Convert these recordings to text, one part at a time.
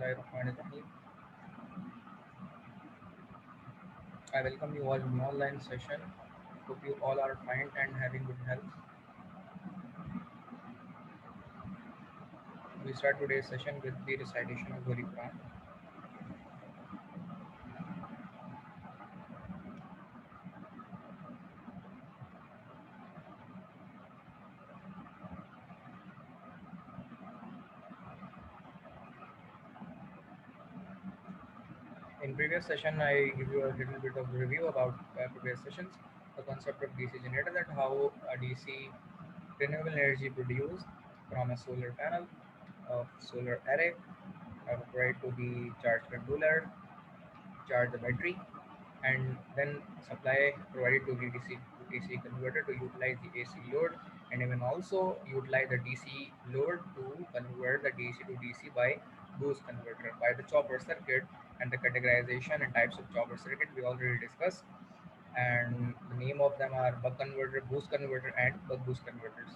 Bismillahirrahmanirrahim. I welcome you all in the online session. Hope you all are fine and having good health. We start today's session with the recitation of Holy Quran. In previous session, I give you a little bit of review about previous sessions, the concept of DC generator, that how a DC renewable energy produced from a solar panel of solar array provided to the charge controller, charge the battery, and then supply provided to the DC to AC converter to utilize the AC load, and even also utilize the DC load to convert the DC to DC by boost converter by the chopper circuit. And the categorization and types of chopper circuit we already discussed, and the name of them are buck converter, boost converter, and buck boost converters.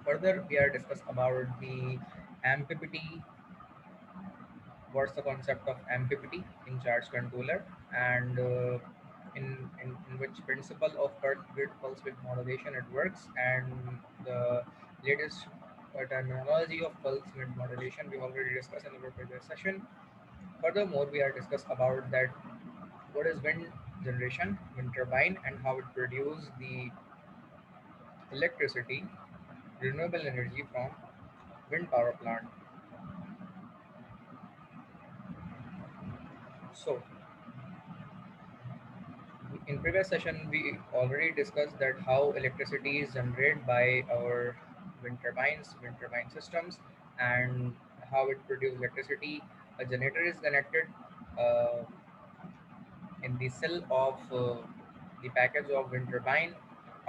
Further, we are discuss about the MPPT. What's the concept of MPPT in charge controller, and in which principle of grid pulse width modulation it works, and the latest terminology of pulse width modulation we already discussed in our previous session. Furthermore, we are discuss about that what is wind generation, wind turbine, and how it produce the electricity, renewable energy from wind power plant. So in previous session, we already discussed that how electricity is generated by our wind turbine systems, and how it produces electricity. A generator is connected uh, in the cell of the package of wind turbine,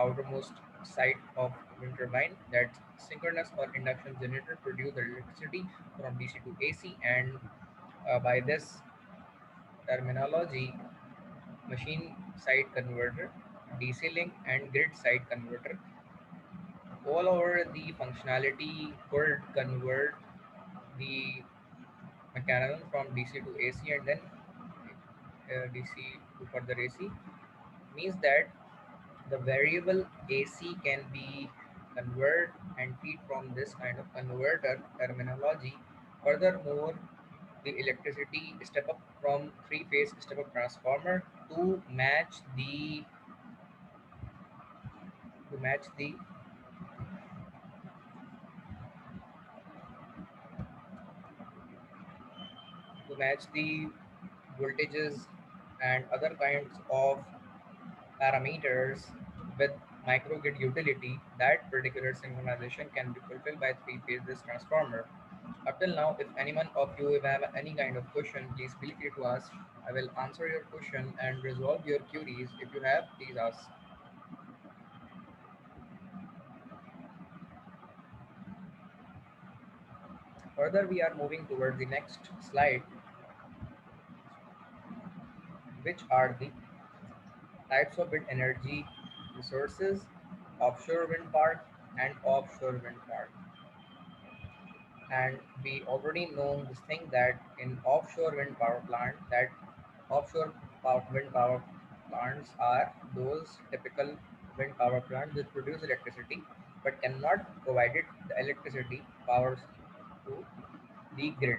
outermost side of wind turbine. That synchronous or induction generator produce the electricity from DC to AC, and by this terminology, machine side converter, DC link, and grid side converter. All over the functionality could convert the mechanism from DC to AC, and then DC to further AC, means that the variable AC can be converted and feed from this kind of converter terminology. Furthermore, the electricity step up from three-phase step up transformer to match the to match the voltages and other kinds of parameters with microgrid utility. That particular synchronization can be fulfilled by three-phase transformer. Up till now, if anyone of you have any kind of question, please feel free to ask. I will answer your question and resolve your queries. If you have, please ask. Further, we are moving towards the next slide, which are the types of wind energy resources, offshore wind park and offshore wind park. And we already know this thing that in offshore wind power plant, that wind power plants are those typical wind power plants that produce electricity but cannot provide it the electricity powers to the grid.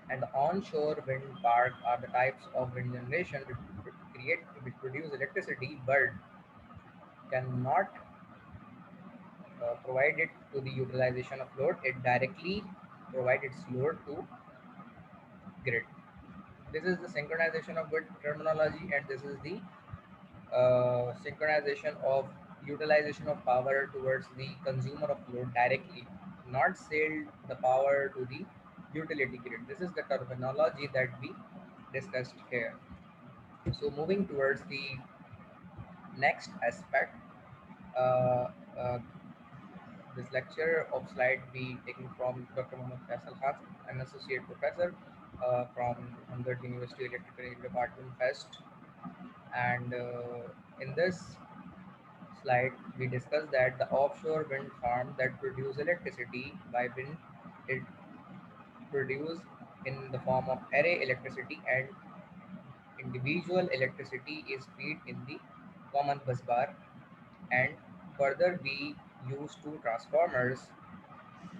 And the onshore wind park are the types of wind generation which produce electricity but cannot provide it to the utilization of load. It directly provides its load to grid. This is the synchronization of good terminology, and this is the synchronization of utilization of power towards the consumer of load directly, not sell the power to the utility grid. This is the terminology that we discussed here. So moving towards the next aspect, uh, uh, this lecture of slide be taken from Dr. Mohammad Faisal Khan, an associate professor from Hamdard University Electrical Engineering Department Fest. And in this slide, we discussed that the offshore wind farm that produce electricity by wind, it produced in the form of array electricity, and individual electricity is fed in the common bus bar. And further we use two transformers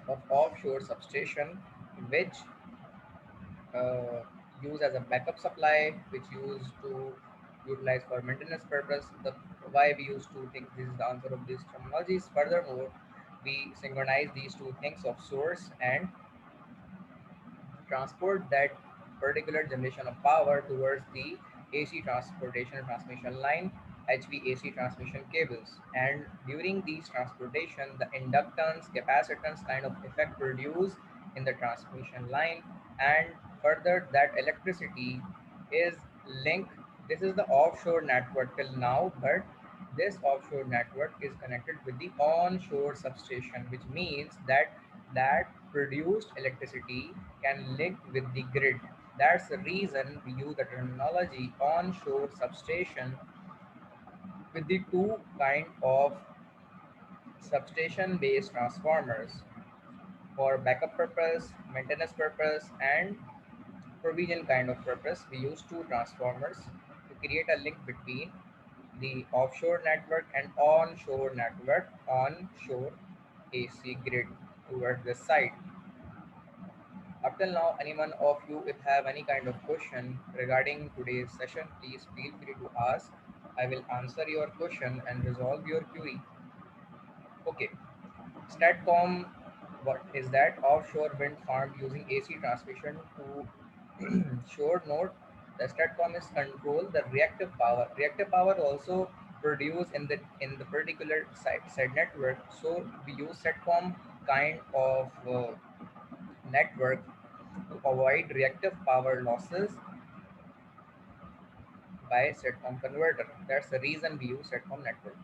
of offshore substation, which uh, use as a backup supply, which used to utilize for maintenance purpose. The why we use two things, this is the answer of these terminologies. Furthermore, we synchronize these two things of source and transport that particular generation of power towards the AC transportation and transmission line, HVAC transmission cables. And during these transportation, the inductance, capacitance kind of effect produced in the transmission line, and further that electricity is linked. This is the offshore network till now, but this offshore network is connected with the onshore substation, which means that produced electricity can link with the grid. That's the reason we use the terminology onshore substation with the two kind of substation based transformers for backup purpose, maintenance purpose, and provision kind of purpose. We use two transformers to create a link between the offshore network and onshore network, onshore AC grid towards the site. Up till now, anyone of you, if have any kind of question regarding today's session, please feel free to ask. I will answer your question and resolve your query. Okay, STATCOM, what is that? Offshore wind farm using AC transmission to shore node. The STATCOM is control the reactive power. Reactive power also produced in the particular site network. So we use STATCOM kind of network to avoid reactive power losses by SATCOM converter. That's the reason we use SATCOM network.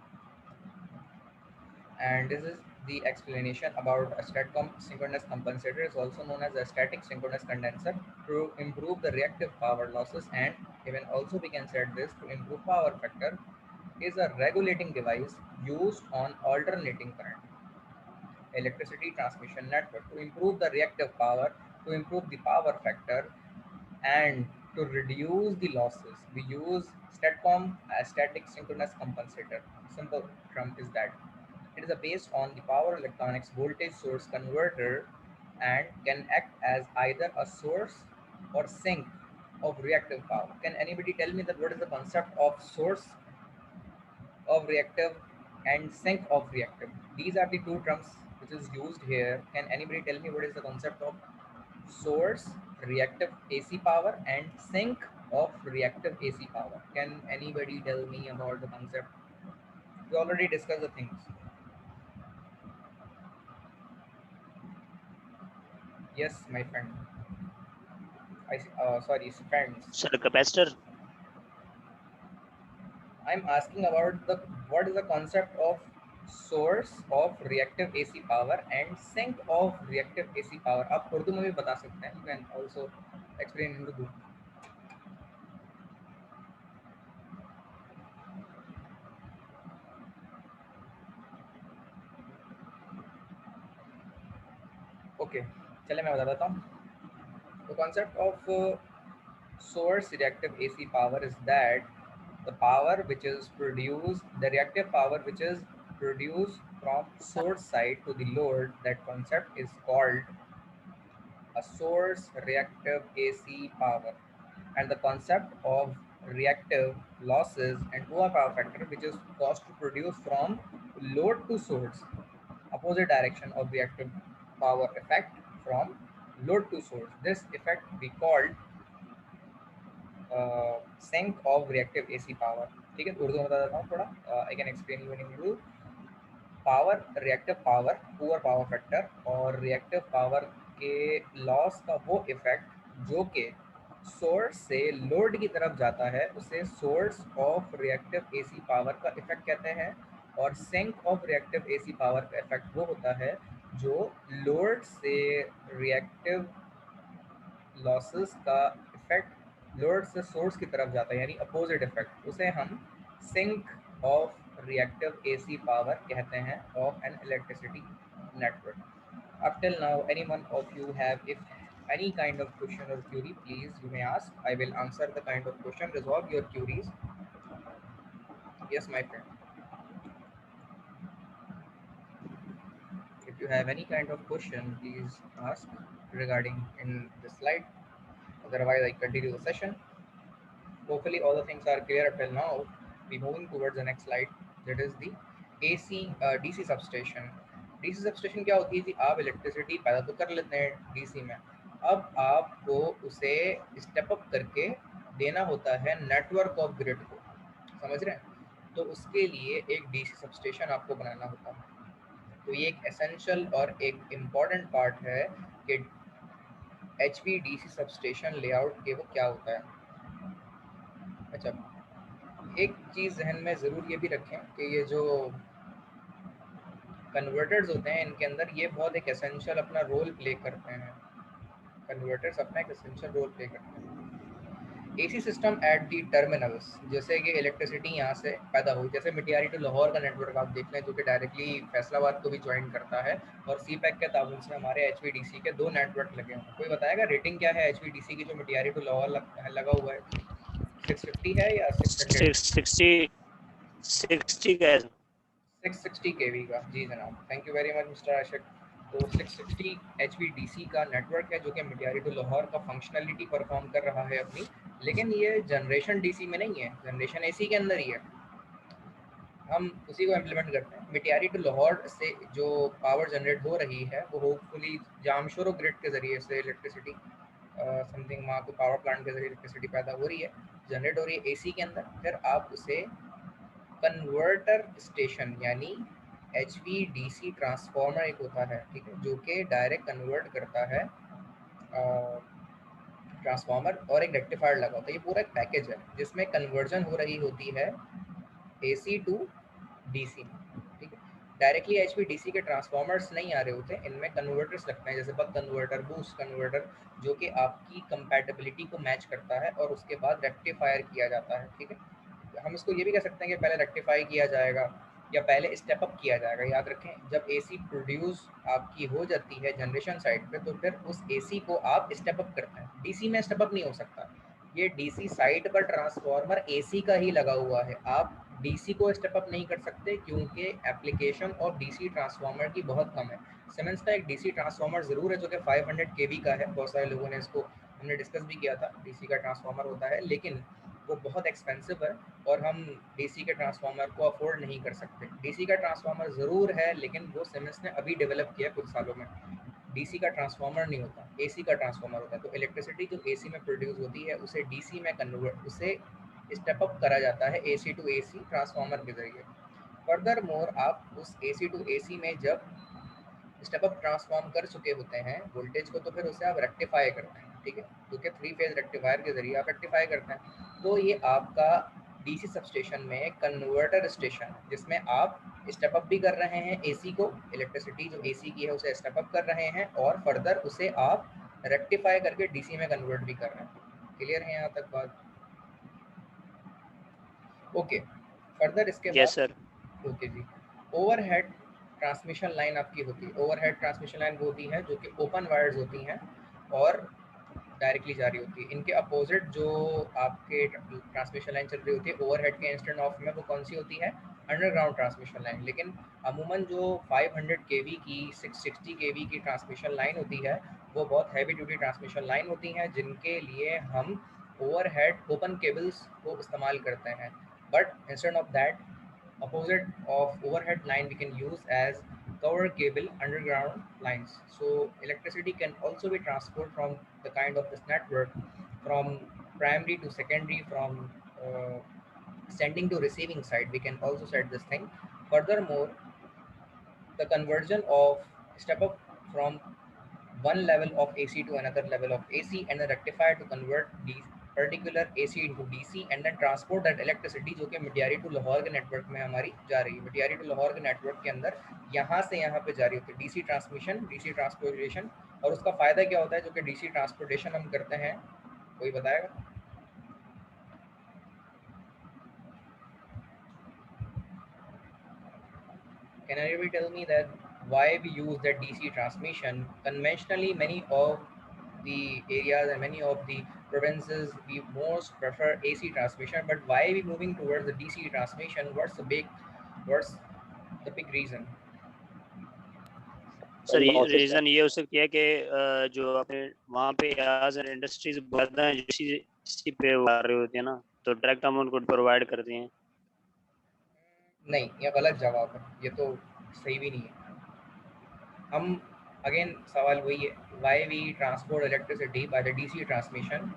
And this is the explanation about a STATCOM synchronous compensator, is also known as a static synchronous condenser, to improve the reactive power losses, and even also we can set this to improve power factor, is a regulating device used on alternating current electricity transmission network to improve the reactive power, to improve the power factor, and to reduce the losses. We use STATCOM as static synchronous compensator. Simple term is that it is based on the power electronics voltage source converter and can act as either a source or sink of reactive power. Can anybody tell me that what is the concept of source of reactive and sink of reactive? These are the two terms which is used here. Can anybody tell me what is the concept of source reactive AC power and sink of reactive AC power? Can anybody tell me about the concept? We already discussed the things. Yes, my friend. Sorry, friends. Sir, capacitor. I'm asking about the what is the concept of source of reactive AC power and sink of reactive AC power. आप उर्दू में भी बता सकते हैं. You can also explain in Urdu. Okay, चले मैं बता देता हूँ. The concept of source reactive AC power is that the power which is produced, the reactive power which is produced from source side to the load, that concept is called a source reactive AC power. And the concept of reactive losses and poor power factor, which is cost to produce from load to source, opposite direction of reactive power effect from load to source. This effect we called sink of reactive AC power. ठीक है, उर्दू में बता देता हूँ थोड़ा. I can explain you in Urdu. Power, reactive power, poor power factor और reactive power के loss का वो इफेक्ट जो कि सोर्स से लोड की तरफ जाता है, उसे source of reactive AC power का इफेक्ट कहते हैं. और sink of reactive AC power का इफेक्ट वो होता है जो लोड से रिएक्टिव लॉसेस का इफेक्ट लोड से सोर्स की तरफ जाता है, यानी अपोजिट इफेक्ट, उसे हम sink of reactive AC power कहते हैं of an electricity network. Up till now, anyone of you have, if any kind of question or query, please you may ask. I will answer the kind of question, resolve your queries. Yes, my friend. If you have any kind of question, please ask regarding in this slide. Otherwise, I continue the session. Hopefully, all the things are clear up till now. We moving towards the next slide. That is the AC DC substation. DC substation क्या होती है जी? आप electricity पैदा तो कर लेते हैं DC में, अब आपको उसे स्टेप अप करके देना होता है नेटवर्क ऑफ ग्रिड को, समझ रहे हैं? तो उसके लिए एक डीसी सबस्टेशन आपको बनाना होता है। तो ये एक एसेंशियल और एक इम्पॉर्टेंट पार्ट है कि HVDC सबस्टेशन लेआउट के वो क्या होता है। अच्छा, एक चीज़ जहन में ज़रूर ये भी रखें कि ये जो कन्वर्टर्स होते हैं इनके अंदर ये बहुत एक एसेंशियल अपना रोल प्ले करते हैं। कन्वर्टर्स अपना एक एसेंशियल रोल प्ले करते हैं। AC system at the terminals, जैसे कि इलेक्ट्रिसिटी यहाँ से पैदा हुई, जैसे मिटियारी टू लाहौर का नेटवर्क आप देख लें जो कि डायरेक्टली फैसलाबाद को भी ज्वाइन करता है, और सी पैक के ताउन से हमारे HVDC के 2 नेटवर्क लगे हुए हैं। कोई बताएगा रेटिंग क्या है HVDC की जो मिटियारी टू लाहौर लगा हुआ है? 650 है या 600? 660 का है। 660 kV का, जी जनाब, thank you very much mister Ashiq. तो 660 HVDC का नेटवर्क है जो कि मिटियारी टू लाहौर का फंक्शनलिटी परफॉर्म कर रहा है अपनी, लेकिन ये जनरेशन DC में नहीं है, जनरेशन AC के अंदर ही है। हम उसी को इम्प्लीमेंट करते हैं। मिटियारी टू लाहौर से जो पावर जनरेट हो रही है वो होपफुली जामशोरो ग्रिड के ज़रिए से इलेक्ट्रिसिटी समथिंग वहाँ को पावर प्लांट के ज़रिए इलेक्ट्रिसिटी पैदा हो रही है, जनरेट हो रही है AC के अंदर। फिर आप उसे कन्वर्टर स्टेशन यानी HVDC ट्रांसफार्मर एक होता है, ठीक है, जो कि डायरेक्ट कन्वर्ट करता है ट्रांसफार्मर, और एक रेक्टिफायर लगा होता है। ये पूरा एक पैकेज है जिसमें कन्वर्जन हो रही होती है AC टू DC, ठीक है। डायरेक्टली HVDC के ट्रांसफार्मर्स नहीं आ रहे होते, इनमें कन्वर्टर्स लगते हैं, जैसे बक कन्वर्टर, बूस्ट कन्वर्टर, जो कि आपकी कंपैटिबिलिटी को मैच करता है और उसके बाद रेक्टिफायर किया जाता है, ठीक है। हम इसको ये भी कह सकते हैं कि पहले रेक्टिफाई किया जाएगा या पहले स्टेप अप किया जाएगा। याद रखें, जब AC प्रोड्यूस आपकी हो जाती है जनरेशन साइड पे, तो फिर उस AC को आप स्टेप अप करते हैं। DC में स्टेप अप नहीं हो सकता, ये DC साइड पर ट्रांसफार्मर AC का ही लगा हुआ है, आप DC को स्टेप अप नहीं कर सकते क्योंकि एप्लीकेशन ऑफ DC ट्रांसफार्मर की बहुत कम है। सिमेंस का एक DC ट्रांसफार्मर ज़रूर है जो कि 500 kV का है, बहुत सारे लोगों ने इसको हमने डिस्कस भी किया था, DC का ट्रांसफार्मर होता है, लेकिन वो बहुत एक्सपेंसिव है और हम DC के ट्रांसफार्मर को अफोर्ड नहीं कर सकते। DC का ट्रांसफार्मर ज़रूर है, लेकिन वो सिमेंस ने अभी डेवलप किया कुछ सालों में। DC का ट्रांसफार्मर नहीं होता, AC का ट्रांसफार्मर होता है। तो इलेक्ट्रिसिटी जो AC में प्रोड्यूस होती है उसे DC में कन्वर्ट, उसे स्टेप अप करा जाता है AC टू AC ट्रांसफार्मर के जरिए। फर्दर मोर, आप उस AC टू AC में जब स्टेप अप ट्रांसफॉर्म कर चुके होते हैं वोल्टेज को, तो फिर उसे आप रेक्टिफाई करते हैं, ठीक है, जो कि 3 फेज रेक्टिफायर के जरिए आप रेक्टिफाई करते हैं। तो ये आपका DC सबस्टेशन में कन्वर्टर स्टेशन है जिसमें आप स्टेप अप भी कर रहे हैं AC को, इलेक्ट्रिसिटी जो AC की है उसे स्टेप अप कर रहे हैं, और फर्दर उसे आप रेक्टिफाई करके DC में कन्वर्ट भी कर रहे हैं। क्लियर है यहाँ तक बात? ओके, फर्दर इसके यस बाद, सर। ओके जी, ओवरहेड ट्रांसमिशन लाइन आपकी होती है। ओवरहेड ट्रांसमिशन लाइन वो होती है जो कि ओपन वायर्स होती हैं और डायरेक्टली जा रही होती है। इनके अपोजिट जो आपके ट्रांसमिशन लाइन चल रही होती है ओवरहेड के इंस्टेंट ऑफ में, वो कौन सी होती है? Underground transmission line. लेकिन अमूमन जो 500 kV की, 660 kV की ट्रांसमिशन लाइन होती है वो बहुत हैवी ड्यूटी ट्रांसमिशन लाइन होती हैं, जिनके लिए हम ओवरहेड ओपन केबल्स को इस्तेमाल करते हैं। But instead of that, opposite of overhead line we can use as cover cable underground lines. So electricity can also be transported from the kind of this network from primary to secondary, from sending to receiving side. We can also set this thing. Furthermore, the conversion of step up from one level of AC to another level of AC, and the rectifier to convert these particular AC into DC and then transport that electricity, जो कि Matiari to Lahore के network में हमारी जा रही है। Matiari to Lahore के network के अंदर यहाँ से यहाँ पे जा रही होती है DC ट्रांसमिशन, DC ट्रांसपोर्टेशन। और उसका फ़ायदा क्या होता है जो कि DC ट्रांसपोर्टेशन हम करते हैं? कोई बताएगा? Can anybody tell me that why we use that DC transmission? Conventionally, many of the areas and many of the provinces, we most prefer AC transmission. But why we moving towards the DC transmission? What's the big reason? Sir losses reason ये हो सकती है कि जो अपने वहाँ पे आज इंडस्ट्रीज ज़्यादा हैं जो इसी पे आ रही होती है ना, तो डायरेक्ट हम उनको प्रोवाइड करते हैं। नहीं, ये गलत जवाब है, ये तो सही भी नहीं है। हम अगेन सवाल वही है, why we transport electricity by the DC transmission.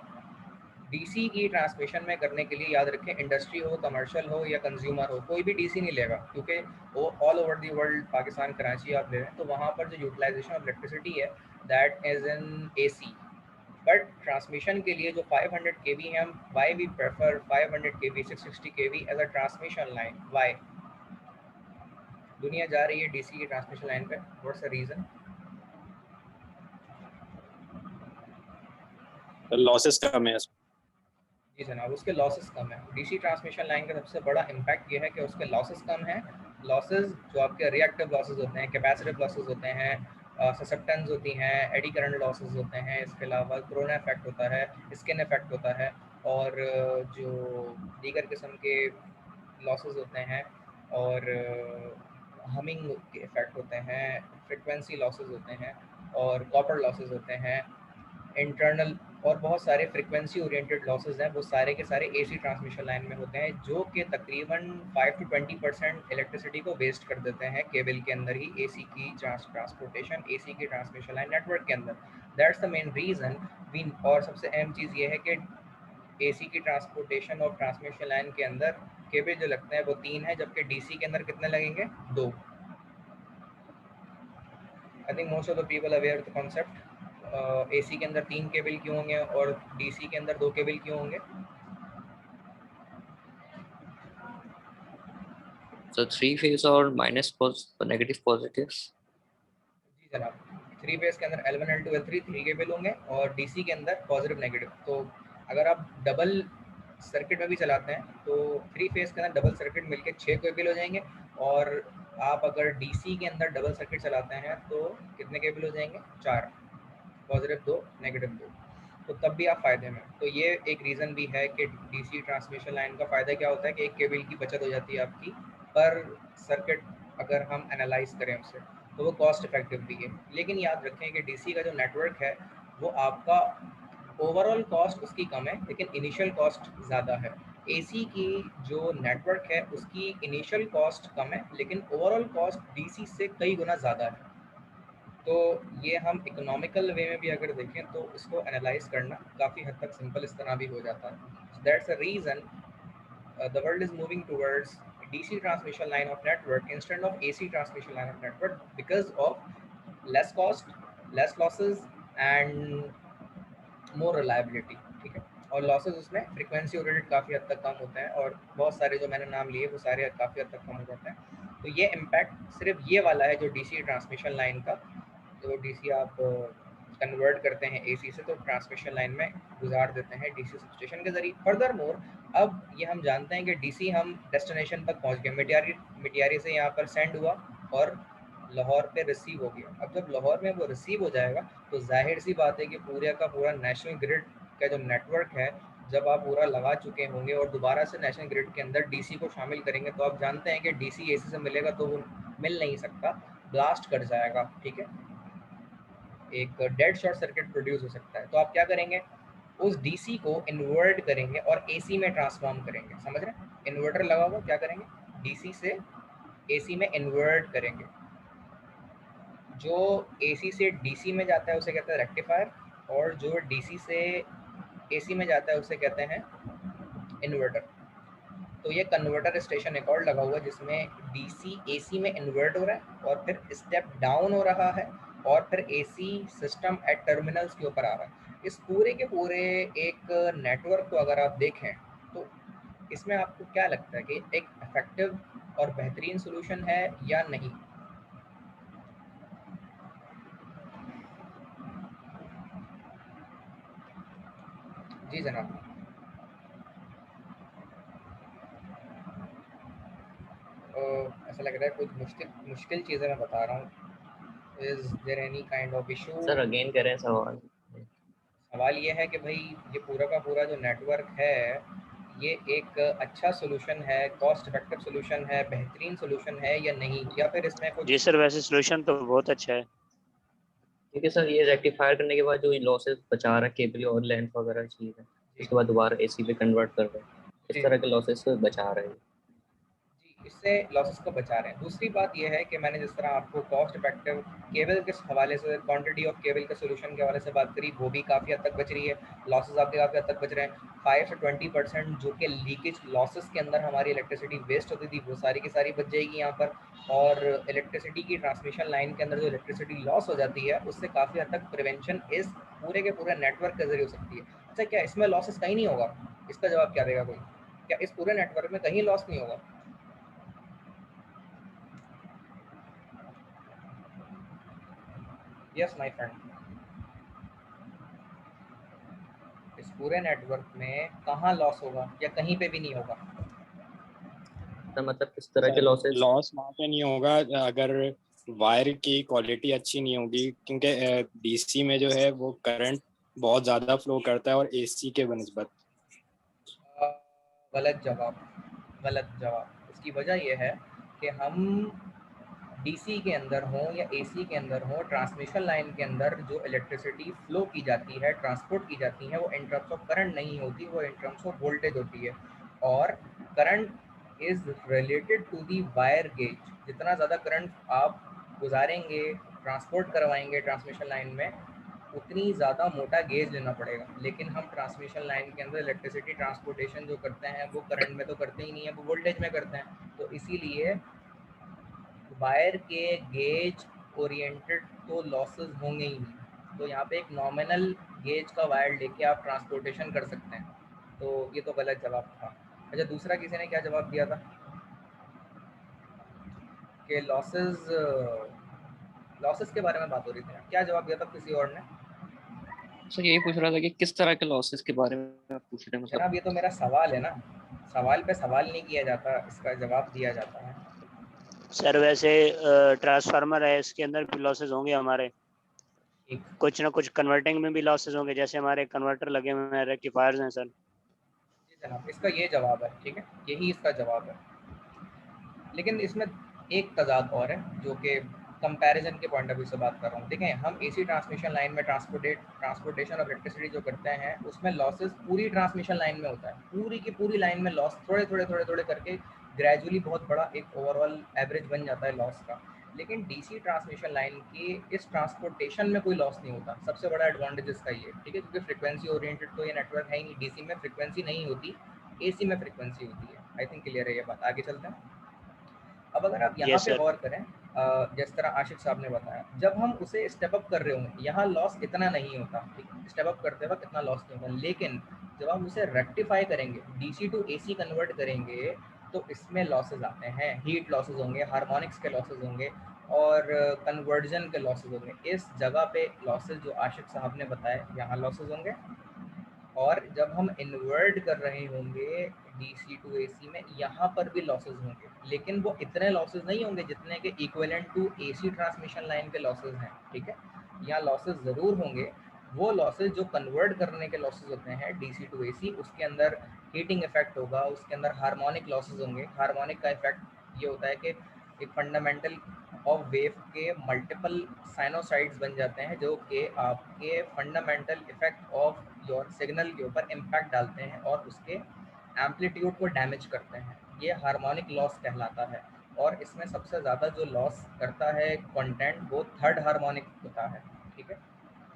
DC की ट्रांसमिशन में करने के लिए याद रखें, इंडस्ट्री हो, कमर्शियल हो या कंज्यूमर हो, कोई भी डीसी नहीं लेगा, क्योंकि वो all over the world, Pakistan Karachi आप ले रहे हैं तो वहाँ पर जो यूटिलाइजेशन ऑफ इलेक्ट्रिसिटी है that is in AC. But transmission के लिए जो 500 केवी है, हम why we prefer 500 KV 660 KV as a transmission line. Why दुनिया जा रही है डीसी की ट्रांसमिशन लाइन पे? What's the reason? लॉसेस कम है। जी जनाब, उसके लॉसेस कम है। डीसी ट्रांसमिशन लाइन का सबसे बड़ा इम्पैक्ट ये है कि उसके लॉसेस कम हैं। लॉसेस जो आपके रिएक्टिव लॉसेस होते हैं, कैपेसिटिव लॉसेस होते हैं, ससेप्टेंस होती हैं, एडी करंट लॉसेस होते हैं, इसके अलावा कोरोना इफेक्ट होता है, स्किन इफेक्ट होता है, और जो दीगर किस्म के लॉसेस होते हैं, और हमिंग के इफेक्ट होते हैं, फ्रिक्वेंसी लॉसेस होते हैं, और कॉपर लॉसेस होते हैं, इंटरनल, और बहुत सारे फ्रिक्वेंसी ओरिएंटेड लॉसेस हैं, वो सारे के सारे एसी ट्रांसमिशन लाइन में होते हैं, जो कि तकरीबन 5 to 20% इलेक्ट्रिसिटी को वेस्ट कर देते हैं केबल के अंदर ही, एसी की ट्रांसपोर्टेशन, एसी की ट्रांसमिशन लाइन नेटवर्क के अंदर। That's the main reason we. और सबसे अहम चीज़ ये है कि एसी की ट्रांसपोर्टेशन और ट्रांसमिशन लाइन के अंदर केबल जो लगते हैं वो 3 है, जबकि डीसी के अंदर कितने लगेंगे? 2। I think most of the people aware the concept. AC के अंदर 3 केबल क्यों होंगे और डीसी के अंदर 2 केबल क्यों होंगे? So three phase or minus negative positives. जी जनाब, 3 फेज के अंदर L1 L2 L3 3 केबल होंगे, और डीसी के अंदर पॉजिटिव नेगेटिव। तो अगर आप डबल सर्किट में भी चलाते हैं तो 3 फेज के अंदर डबल सर्किट मिलके 6 केबल हो जाएंगे, और आप अगर डीसी के अंदर डबल सर्किट चलाते हैं तो कितने केबल हो जाएंगे? 4, पॉजिटिव 2 नेगेटिव 2। तो तब भी आप फ़ायदे में। तो ये एक रीज़न भी है कि डीसी ट्रांसमिशन लाइन का फ़ायदा क्या होता है कि एक केबल की बचत हो जाती है आपकी पर सर्किट, अगर हम एनालाइज करें उसे तो वो कॉस्ट इफेक्टिव भी है। लेकिन याद रखें कि डीसी का जो नेटवर्क है वो आपका ओवरऑल कॉस्ट उसकी कम है, लेकिन इनिशियल कॉस्ट ज़्यादा है। एसी की जो नेटवर्क है उसकी इनिशियल कॉस्ट कम है, लेकिन ओवरऑल कॉस्ट डीसी से कई गुना ज़्यादा है। तो ये हम इकोनॉमिकल वे में भी अगर देखें तो इसको एनालाइज करना काफ़ी हद तक सिंपल इस तरह भी हो जाता है। That's a reason the world is moving towards DC transmission line of network instead of AC transmission line of network because of less cost, less losses and more reliability। ठीक है, और लॉसेस उसमें फ्रीक्वेंसी ओरिएंटेड काफ़ी हद तक कम होते हैं, और बहुत सारे जो मैंने नाम लिए वो सारे काफ़ी हद तक कम हो जाते हैं। तो ये इम्पैक्ट सिर्फ ये वाला है जो डीसी ट्रांसमिशन लाइन का, जो डीसी आप कन्वर्ट करते हैं एसी से तो ट्रांसमिशन लाइन में गुजार देते हैं डीसी सबस्टेशन के जरिए। फर्दर मोर, अब ये हम जानते हैं कि डीसी हम डेस्टिनेशन तक पहुंच गए, मिटियारी से यहाँ पर सेंड हुआ और लाहौर पे रिसीव हो गया। अब जब लाहौर में वो रिसीव हो जाएगा तो जाहिर सी बात है कि पूरे का पूरा नेशनल ग्रिड का जो नेटवर्क है जब आप पूरा लगा चुके होंगे और दोबारा से नेशनल ग्रिड के अंदर डीसी को शामिल करेंगे तो आप जानते हैं कि डीसी एसी से मिलेगा तो वो मिल नहीं सकता, ब्लास्ट कर जाएगा। ठीक है, एक डेड शॉर्ट सर्किट प्रोड्यूस हो सकता है। तो आप क्या करेंगे? उस डीसी को इन्वर्ट करेंगे और एसी में ट्रांसफॉर्म करेंगे। समझ रहे हैं? इन्वर्टर लगा हुआ, क्या करेंगे? डीसी से एसी में इन्वर्ट करेंगे। जो एसी से डीसी में जाता है उसे कहते हैं रेक्टिफायर, और जो डीसी से एसी में जाता है उसे कहते हैं इन्वर्टर। तो ये कन्वर्टर स्टेशन एक और लगा हुआ है जिसमें डीसी एसी में इन्वर्ट हो रहा है और फिर स्टेप डाउन हो रहा है और फिर एसी सिस्टम एट टर्मिनल्स के ऊपर आ रहा है। इस पूरे के पूरे एक नेटवर्क को अगर आप देखें तो इसमें आपको क्या लगता है कि एक इफेक्टिव और बेहतरीन सोल्यूशन है या नहीं? जी जनाब, ऐसा लग रहा है कुछ मुश्किल चीज़ें मैं बता रहा हूँ। Is there any kind of issue? Sir again करें सवाल। सवाल ये है कि भाई ये पूरा का पूरा जो नेटवर्क है ये एक अच्छा सोल्यूशन है, कॉस्ट इफेक्टिव सोल्यूशन है, बेहतरीन सोल्यूशन है या नहीं, या फिर इसमें जी कुछ। सर, वैसे सोल्यूशन तो बहुत अच्छा है। ठीक है सर, ये रेक्टिफायर करने के बाद जो लॉसेस बचा रहा है केबल और लेंथ वगैरह चीज है, जी उसके बाद दोबारा एसी पे कन्वर्ट कर रहे हैं, इस जी तरह जी के लॉसेस बचा रहे हैं। जी, इससे लॉसेस को बचा रहे हैं। दूसरी बात यह है कि मैंने जिस तरह आपको कॉस्ट इफेक्टिव केबल के हवाले से, क्वांटिटी ऑफ केबल के सोल्यूशन के हवाले से बात करी, वो भी काफ़ी हद तक बच रही है। लॉसेस आपके काफ़ी हद तक बच रहे हैं। 5 से 20% जो कि लीकेज लॉसेस के अंदर हमारी इलेक्ट्रिसिटी वेस्ट होती थी वो सारी की सारी बच जाएगी यहाँ पर। और इलेक्ट्रिसिटी की ट्रांसमिशन लाइन के अंदर जो इलेक्ट्रिसिटी लॉस हो जाती है उससे काफ़ी हद तक प्रिवेंशन इस पूरे के पूरे नेटवर्क के जरिए हो सकती है। अच्छा, क्या इसमें लॉसेस कहीं नहीं होगा? इसका जवाब क्या देगा कोई? क्या इस पूरे नेटवर्क में कहीं लॉस नहीं होगा? यस माय फ्रेंड, इस पूरे नेटवर्क में कहाँ लॉस होगा या कहीं पे भी नहीं होगा? तो मतलब किस तरह के सर लॉसेस? लॉस वहाँ पे नहीं होगा अगर वायर की क्वालिटी अच्छी नहीं होगी, क्योंकि डीसी में जो है वो करंट बहुत ज़्यादा फ्लो करता है और एसी के बनस्बत। अ, गलत जवाब, गलत जवाब। इसकी वजह यह है कि हम डीसी के अंदर हों या एसी के अंदर हों, ट्रांसमिशन लाइन के अंदर जो इलेक्ट्रिसिटी फ्लो की जाती है, ट्रांसपोर्ट की जाती है, वो इन टर्म्स ऑफ करंट नहीं होती, वो इन टर्म्स ऑफ वोल्टेज होती है। और current is related to the wire gauge. जितना ज़्यादा करंट आप गुजारेंगे, ट्रांसपोर्ट करवाएंगे ट्रांसमिशन लाइन में, उतनी ज़्यादा मोटा गेज लेना पड़ेगा। लेकिन हम ट्रांसमिशन लाइन के अंदर इलेक्ट्रिसिटी ट्रांसपोर्टेशन जो करते हैं वो करंट में तो करते ही नहीं है, वो वोल्टेज में करते हैं। तो इसीलिए वायर के गेज ओरिएंटेड तो लॉसेस होंगे ही नहीं। तो यहाँ पे एक नॉमिनल गेज का वायर लेके आप ट्रांसपोर्टेशन कर सकते हैं। तो ये तो गलत जवाब था। अच्छा, दूसरा किसी ने क्या जवाब दिया था कि लॉसेस, लॉसेस के बारे में बात हो रही थी ना? क्या जवाब दिया था किसी और ने? सर यही पूछ रहा था कि किस तरह के लॉसेस के बारे में आप पूछ रहे हैं, मतलब। जनाब, ये तो मेरा सवाल है ना, सवाल पे सवाल नहीं किया जाता, इसका जवाब दिया जाता है। सर वैसे ट्रांसफार्मर है, इसके अंदर भी लॉसेस होंगे हमारे, ठीक। कुछ ना कुछ कन्वर्टिंग में भी लॉसेस होंगे, जैसे हमारे कन्वर्टर लगे हुए हैं, रेक्टिफायर्स हैं सर। जी जनाब, इसका ये जवाब है, ठीक है, यही इसका जवाब है। लेकिन इसमें एक तज़ाद और है जो कि कंपैरिजन के पॉइंट ऑफ व्यू से बात कर रहा हूँ। देखें, हम एसी ट्रांसमिशन लाइन में ट्रांसपोर्टेशन ऑफ इलेक्ट्रिसिटी जो करते हैं उसमें लॉसेस पूरी ट्रांसमिशन लाइन में होता है, पूरी की पूरी लाइन में लॉस थोड़े थोड़े थोड़े थोड़े करके ग्रेजुअली बहुत बड़ा एक ओवरऑल एवरेज बन जाता है लॉस का। लेकिन डीसी ट्रांसमिशन लाइन की इस ट्रांसपोर्टेशन में कोई लॉस नहीं होता। सबसे बड़ा एडवांटेज इसका ये, ठीक है, क्योंकि फ्रिक्वेंसी ओरिएंटेड तो ये नेटवर्क है ही नहीं। डीसी में फ्रिक्वेंसी नहीं होती, एसी में फ्रिक्वेंसी होती है। आई थिंक क्लियर है ये बात। आगे चलते हैं। अब अगर आप यहाँ यस पे सर। गौर करें, जिस तरह आशिक साहब ने बताया, जब हम उसे स्टेप अप कर रहे होंगे यहाँ लॉस इतना नहीं होता, ठीक, स्टेप अप करते वक्त इतना लॉस नहीं होता। लेकिन जब हम उसे रेक्टिफाई करेंगे, डीसी टू एसी कन्वर्ट करेंगे, तो इसमें लॉसेज आते हैं। हीट लॉसेज होंगे, हार्मोनिक्स के लॉसेज होंगे और कन्वर्जन के लॉसेज होंगे। इस जगह पे लॉसेज जो आशिक साहब ने बताए यहाँ लॉसेज होंगे। और जब हम इन्वर्ट कर रहे होंगे डीसी टू एसी में, यहाँ पर भी लॉसेस होंगे, लेकिन वो इतने लॉसेस नहीं होंगे जितने के equivalent to AC transmission line के लॉसेस हैं, ठीक है। यहाँ लॉसेस ज़रूर होंगे। वो लॉसेस जो कन्वर्ट करने के लॉसेस होते हैं डीसी टू एसी, उसके अंदर हीटिंग इफेक्ट होगा, उसके अंदर हार्मोनिक लॉसेस होंगे। हार्मोनिक का इफेक्ट ये होता है कि एक फंडामेंटल ऑफ वेव के मल्टीपल साइनोसाइड्स बन जाते हैं जो कि आपके fundamental effect of your signal के ऊपर इम्पैक्ट डालते हैं और उसके एम्पलीट्यूड को डैमेज करते हैं। ये हार्मोनिक लॉस कहलाता है। और इसमें सबसे ज़्यादा जो लॉस करता है कंटेंट, वो थर्ड हार्मोनिक होता है, ठीक है,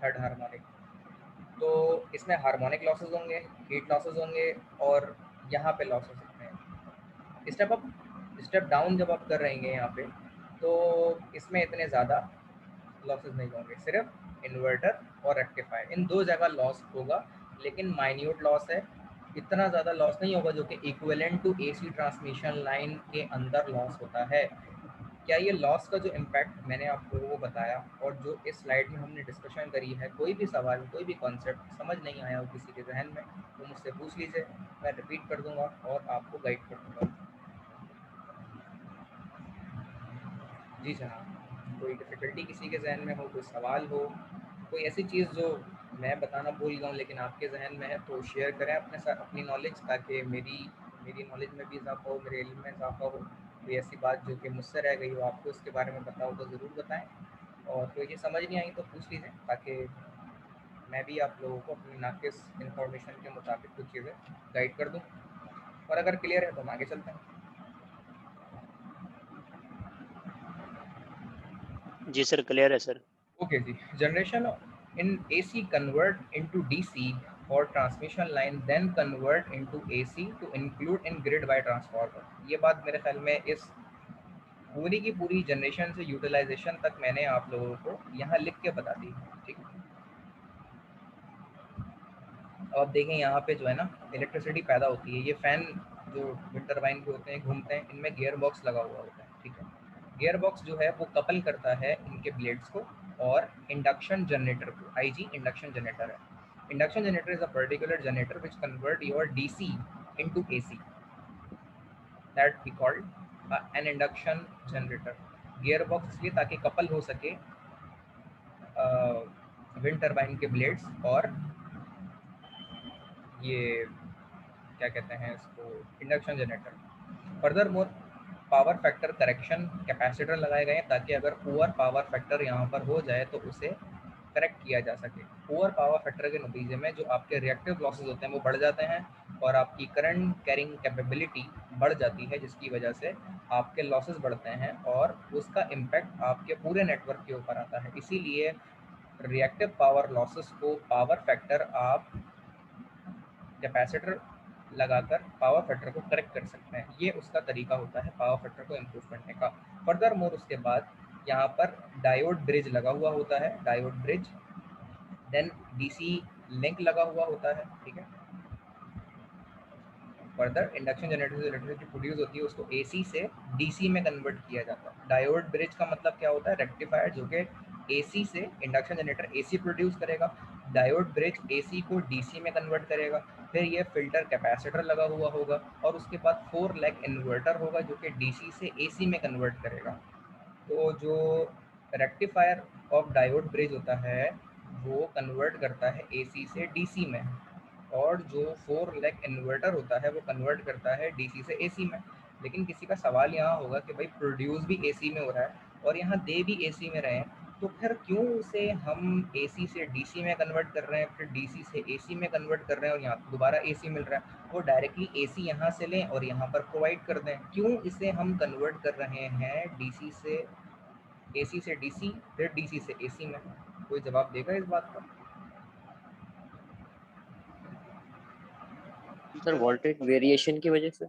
थर्ड हार्मोनिक। तो इसमें हार्मोनिक लॉसेस होंगे, हीट लॉसेस होंगे और यहाँ पे लॉस हो सकते हैं। स्टेप अप, स्टेप डाउन जब आप कर रहेंगे यहाँ पे, तो इसमें इतने ज़्यादा लॉसेस नहीं होंगे। सिर्फ इन्वर्टर और रेक्टिफायर, इन दो जगह लॉस होगा, लेकिन माइन्यूट लॉस है। इतना ज़्यादा लॉस नहीं होगा जो कि equivalent to AC transmission line के अंदर लॉस होता है। क्या ये लॉस का जो इम्पैक्ट मैंने आपको वो बताया और जो इस स्लाइड में हमने डिस्कशन करी है, कोई भी सवाल, कोई भी कॉन्सेप्ट समझ नहीं आया हो किसी के जहन में, तो मुझसे पूछ लीजिए, मैं रिपीट कर दूंगा और आपको गाइड कर दूंगा। जी जनाब, कोई डिफ़िकल्टी किसी के जहन में हो, कोई सवाल हो, कोई ऐसी चीज़ जो मैं बताना भूल गया हूँ लेकिन आपके जहन में है तो शेयर करें अपने साथ अपनी नॉलेज, ताकि मेरी नॉलेज में भी इजाफा हो, मेरे इल्म में इजाफा हो। कोई ऐसी बात जो कि मुझसे रह गई हो, आपको इसके बारे में पता हो तो ज़रूर बताएं, और कोई चीज़ समझ नहीं आई तो पूछ लीजिए, ताकि मैं भी आप लोगों को अपनी नाकिस इंफॉर्मेशन के मुताबिक कुछ चीज़ें गाइड कर दूँ, और अगर क्लियर है तो हम आगे चलते हैं। जी सर, क्लियर है सर। ओके जी। Generation in AC convert into DC or transmission line then convert into AC to include in grid by transformer। ये बात मेरे ख्याल में इस पूरी की पूरी जनरेशन से यूटिलाइजेशन तक मैंने आप लोगों को यहाँ लिख के बता दी है, ठीक है। अब आप देखें यहाँ पे जो है ना इलेक्ट्रिसिटी पैदा होती है, ये फैन जो विंड टरबाइन के होते हैं घूमते हैं, इनमें गियर बॉक्स लगा हुआ होता है, ठीक है। गियर बॉक्स जो है वो कपल करता है इनके ब्लेड्स को और इंडक्शन जनरेटर को। आईजी इंडक्शन जनरेटर है। Induction generator is a particular generator which convert your DC into AC, that we called an induction generator. Gear box इसलिए ताकि कपल हो सके विंड टरबाइन के ब्लेड्स और ये क्या कहते हैं इसको, induction generator. Further more power factor correction capacitor लगाए गए हैं ताकि अगर पुअर पावर फैक्टर यहाँ पर हो जाए तो उसे करेक्ट किया जा सके। पुअर पावर फैक्टर के नतीजे में जो आपके रिएक्टिव लॉसेस होते हैं वो बढ़ जाते हैं और आपकी करंट कैरिंग कैपेबिलिटी बढ़ जाती है, जिसकी वजह से आपके लॉसेस बढ़ते हैं और उसका इम्पैक्ट आपके पूरे नेटवर्क के ऊपर आता है। इसीलिए रिएक्टिव पावर लॉसेस को पावर फैक्टर आप कैपेसिटर लगाकर पावर फैक्टर को करेक्ट कर सकते हैं। ये उसका तरीका होता है पावर फैक्टर को इम्प्रूव करने का। फर्दर मोर उसके बाद यहाँ पर डायोड ब्रिज लगा हुआ होता है, diode bridge, then DC link लगा हुआ होता है, ठीक है। फर्दर इंडक्शन जनरेटर से इलेक्ट्रिसिटी प्रोड्यूस होती है उसको एसी से डीसी में कन्वर्ट किया जाता है। डायोड ब्रिज का मतलब क्या होता है, रेक्टिफायर जो कि एसी से इंडक्शन जनरेटर एसी प्रोड्यूस करेगा, डायोड ब्रिज एसी को डीसी में कन्वर्ट करेगा। फिर ये फिल्टर कैपेसिटर लगा हुआ होगा और उसके बाद 4 लेग इन्वर्टर होगा जो कि डीसी से एसी में कन्वर्ट करेगा। तो जो रेक्टिफायर ऑफ डायोड ब्रिज होता है वो कन्वर्ट करता है एसी से डीसी में, और जो 4 लेग इन्वर्टर होता है वो कन्वर्ट करता है डीसी से एसी में। लेकिन किसी का सवाल यहाँ होगा कि भाई प्रोड्यूस भी एसी में हो रहा है और यहाँ दे भी एसी में रहे हैं, तो फिर क्यों उसे हम एसी से डीसी में कन्वर्ट कर रहे हैं, फिर डीसी से एसी में कन्वर्ट कर रहे हैं और यहाँ दोबारा एसी मिल रहा है। वो डायरेक्टली एसी यहाँ से लें और यहाँ पर प्रोवाइड कर दें, क्यों इसे हम कन्वर्ट कर रहे हैं डीसी से एसी से डीसी फिर डीसी से एसी में? कोई जवाब देगा इस बात का? सर वोल्टेज वेरिएशन की वजह से।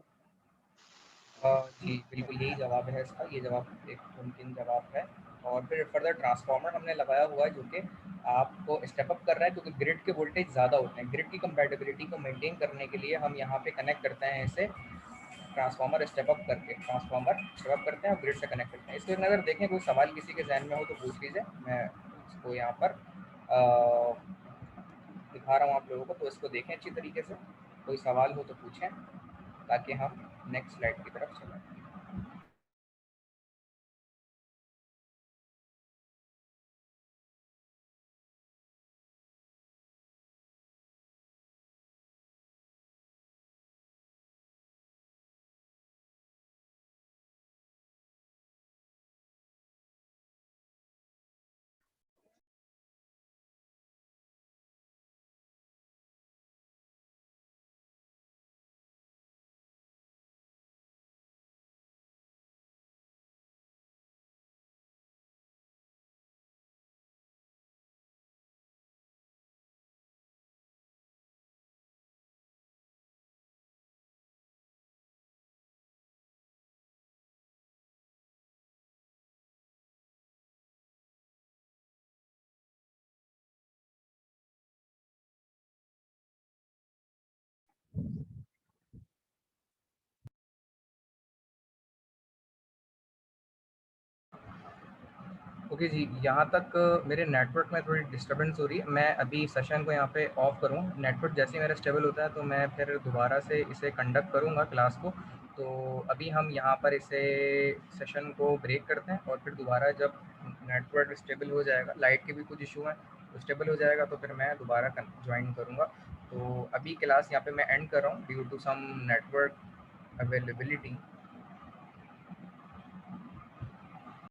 जी बिल्कुल यही जवाब है इसका, ये जवाब एक मुमकिन जवाब है। और फिर फर्दर ट्रांसफार्मर हमने लगाया हुआ है जो कि आपको स्टेप अप कर रहा है, क्योंकि ग्रिड के वोल्टेज ज़्यादा होते हैं। ग्रिड की कंपैटिबिलिटी को मेंटेन करने के लिए हम यहाँ पे कनेक्ट करते हैं इसे, ट्रांसफार्मर स्टेप अप करके ट्रांसफार्मर स्टेप अप करते हैं और ग्रिड से कनेक्ट करते हैं। इसको अगर देखें, कोई सवाल किसी के जहन में हो तो पूछ लीजिए, मैं इसको यहाँ पर दिखा रहा हूँ आप लोगों को, तो इसको देखें अच्छी तरीके से। कोई सवाल हो तो पूछें ताकि हम नेक्स्ट स्लाइड की तरफ चलें। ओके जी, यहाँ तक मेरे नेटवर्क में थोड़ी डिस्टर्बेंस हो रही है। मैं अभी सेशन को यहाँ पे ऑफ करूँ, नेटवर्क जैसे ही मेरा स्टेबल होता है तो मैं फिर दोबारा से इसे कंडक्ट करूँगा क्लास को। तो अभी हम यहाँ पर इसे सेशन को ब्रेक करते हैं और फिर दोबारा जब नेटवर्क स्टेबल हो जाएगा, लाइट के भी कुछ इशू हैं स्टेबल हो जाएगा तो फिर मैं दोबारा ज्वाइन करूँगा। तो अभी क्लास यहाँ पे मैं एंड कर रहा हूँ due to some network availability.